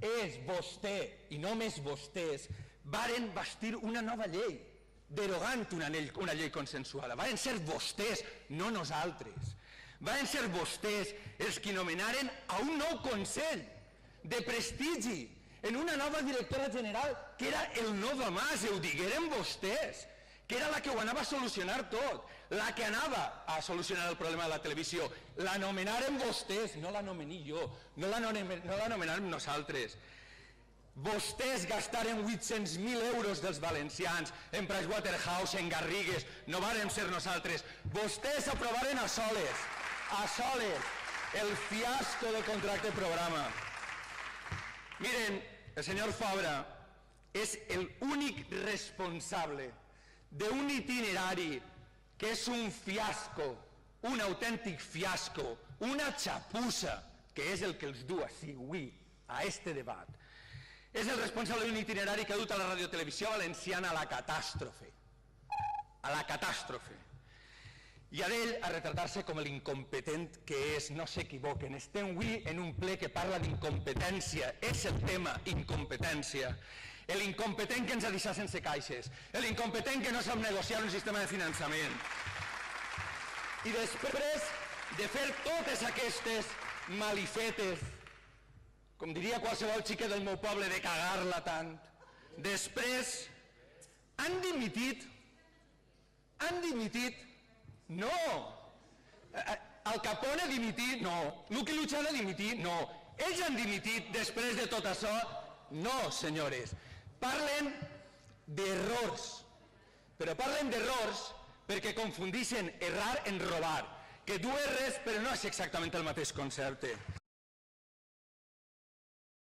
és vostè, i només vostès, varen bastir una nova llei, derogant una llei consensuada. Varen ser vostès, no nosaltres. Varen ser vostès els que nomenaren a un nou Consell de prestigi en una nova directora general, que era el Nova Mas, ho digueren vostès, que era la que ho anava a solucionar tot, la que anava a solucionar el problema de la televisió. La nomenaren vostès, no la nomení jo, no la nomenàrem nosaltres. Vostès gastaren 800.000 euros dels valencians en Pricewaterhouse, en Garrigues, no vàrem ser nosaltres. Vostès aprovaren a soles, el fiasco del contracte programa. Miren, el senyor Fabra és l'únic responsable d'un itinerari que és un fiasco, un autèntic fiasco, una xapussa, que és el que els du així avui a este debat. És el responsable d'un itinerari que ha dut a la radiotelevisió valenciana a la catàstrofe. A la catàstrofe. I a d'ell a retratar-se com l'incompetent que és, no s'equivoquen. Estem avui en un ple que parla d'incompetència, és el tema, incompetència. L'incompetent que ens ha deixat sense caixes, l'incompetent que no sap negociar un sistema de finançament. I després de fer totes aquestes malifetes, com diria qualsevol xiquet del meu poble, de cagar-la tant, després han dimitit. Han dimitit? No. Al Capone ha dimitit? No. Lucky Luciano ha dimitit? No. Ells han dimitit després de tot això? No, senyores. Parlen d'errors. Però parlen d'errors perquè confundeixen errar en robar, que du R's però no és exactament el mateix concepte.